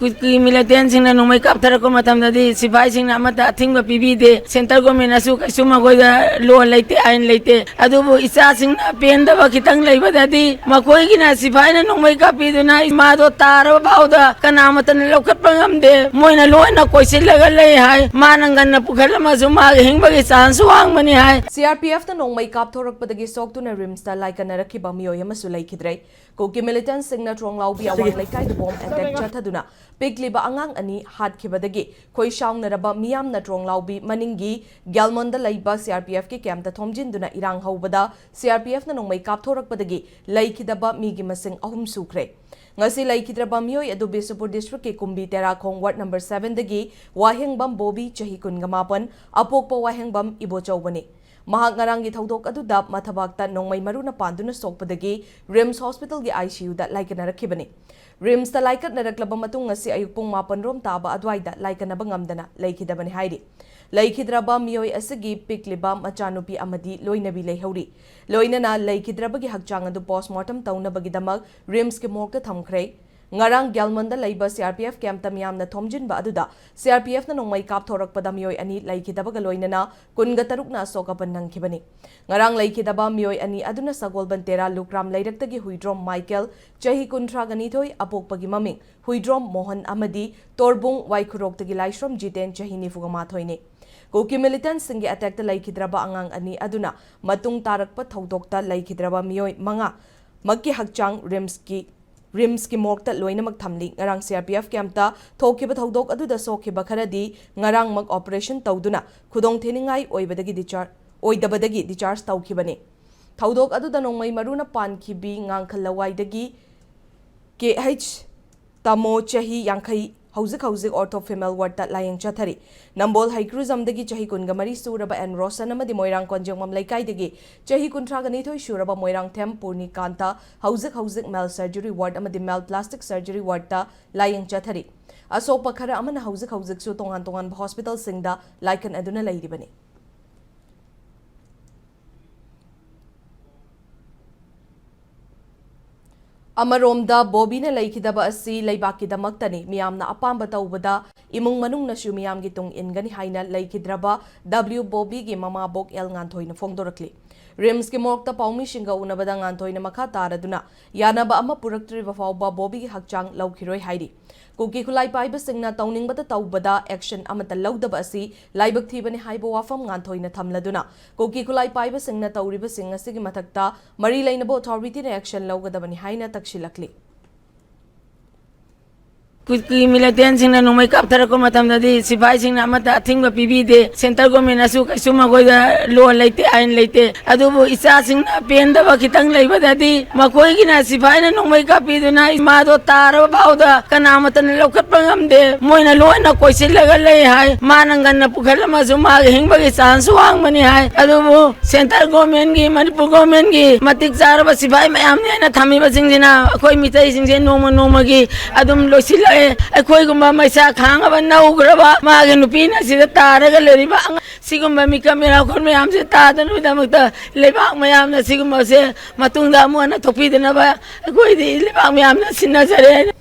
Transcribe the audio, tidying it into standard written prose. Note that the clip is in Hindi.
मिलिटेंट नोंमै कापथरक मतमददी सिपाही अथिंग पीबीदे सेंट्रल गवर्नमेंट कैसु मखोइद लोन लेते आइन लेते अदुबु इचासिंगना पेंदब खितंग लेबददी मखोइगिना सिपाहीना नोंमै कापीदुना मादो तारब बाउदा कनामतन लौखटप ngamde मोइना लोइना कोइसिलग लय हाय मानंगन पुखलमसु माग हिंगबगी चांस वांगमनि हाय CRPF ता नोंमै कापथोरकपदगी सोक्तुना रिम्सता लाइकनरखिबा मियोय अमसु लैखिद्रै कोकी मिलिटेंट सिंगना ट्रोंगलाउबी अवांग लैकाइद बॉम अटैक चथदुना पिकलिबा अंगांग अनि हाटखिबदगी खोइशाउनरबा मियामना ट्रोंगलाउबी मनिंगी ग्यालमोंदा लैबा CRPF के कैम्पता थोमजिनदुना इरांग हौबदा CRPF ना नोंमै कापथोरकपदगी लैखिदबा मिगी मसिंग अहुम सुख्रे ngasi laikhidraba mioi adu Bisupur district ke kumbi terakong ward number 7 dagi wahengbam bobi chahi kungamapan apokpa wahengbam ibochawbani mahak ngarang gi thodok adu dap mathabakta nongmai maruna panduna sokpadagi Rims hospital gi ICU da laikana rakhibani Rims ta laikat naraklaba matung ngasi ayuk pung 8 rom taba adwaida laikana bangamdana laikhidabani haidi laikhidraba mioi asigi pikliba machanupi amadi loinabi leihori loinana laikhidrabagi hakchang adu postmortem taunabagi damak Rims ke morgue thamkhre ngarang gyalmonda leiba CRPF camp tamyamna thomjinba aduda CRPF na nongmai kap thorakpada mioi ani laikhidabaga loinana kunga tarukna sokapan nangkhibani ngarang laikhidaba mioi ani aduna sagolban tera lukram leiraktagi huidrom Michael chahi kunthra ganithoi apokpagi maming huidrom Mohan amadi torbung waikhurok tagi laishrom Jiten chahi nifugamathoi कोकी मिलिटेंट सिंगे अटैक ता लैखिद्रबा अंगांग अनि अदुना मतुंग तारकपा थौदोकता लैखिद्रबा मियोय मंगा मक्की हकचांग रिम्स की मोक्ता लोइनमक थमली ngarang CRPF कैम्पता थोकिबा थौदोक अदुदा सोखिबा खरदी ngarang mak ऑपरेशन तौदुना खुदोंग थेनिंगाई ओइदबदगी डिचार्ज तौखिबनी थौदोक अदुदा नोंमै मरुना पानखिबी ngankhalawaidagi KH तमो chahi यांखै हौजिक ऑर्थो फीमेल वार्ड ता लायंग चथरी नंबोल हाइक्रूजमदगी चाही कुनगमरी सूरबा एन रोशन अमदी मोइरांग कोंजंगमम लैकाइदगी चाही कुंथ्रागनीथोय सूरबा मोइरांग थेम पूर्णिकांता हौजिक मेल सर्जरी वार्ड अमदी मेल प्लास्टिक सर्जरी वार्ड ता लायंग चथरी असोप खरा अमन हौजिक सु तोंगान तोंगान हॉस्पिटल सिंगदा लाइकन अदुना लैरिबनी अमरोमदा बोबीना लैखिदबा असि लैबाकीदमक्तनी मियामना अपांबा तौबदा इमुंग मनुंगनासु मियामगी तुंग इनगनी हाइना लैखिद्रबा W बोबी गी ममाबोक एल nganthoi फोंगदोरकली रिम्स के मोक्ता पाउमी सिंगा उनबदा nganthoi मखा तारदुना यानबा अमा पुरक्त्रिबा फाउबा बोबी गी हकचांग लौखिरोय हाइरी कुकी खुलाई पाइबा सिंगना तौनिंगबदा तौबदा एक्शन अमता लौदबा असि लाइबक थीबनी हाइबा वाफम nganthoi थमलदुना कुकी खुलाई पाइबा सिंगना तौरिबा सिंग असिगी मथक्ता मरी लैनबो अथॉरिटी ने एक्शन लौगदबनी हाइना तक्षिलकली मिलिटेंट नोंमै कापथरक मतमददी सिपाही अथिंग पीबीदे सेंट्रल गवर्नमेंट कैसु मखोइद लोन लेते आइन लेते अदुबु इचासिंगना पेंदब खितंग लेबददी मखोइगिना सिपाहीना नोंमै कापीदुना मादो तारब बाउदा कनामतन लौखटप ngamde मोइना लोइना कोइसिलग लय हाय मानंगन पुखलमसु माग हिंगबगी चांस वांगमनि हाय अदुबु सेंट्रल गवर्नमेंट गी मणिपुर गवर्नमेंट गी मतिक चारब सिपाही मयामने ना थमीबा सिंगजिना अखोइ मितै सिंगजे नोमगी अदुम लोसिल अखोइगुम्बा मैसा खांगबा नौग्रबा मागे नुपीना सिदा तारगा लेरिबा सिगुम्बा मिका मेरा खोन मयाम से तादनुदमक्ता लेबाक मयामना सिगुम्बा से मतुंगदा मुना थोपीदनबा अखोइदि लेबाक मयामना सिन्ना जरे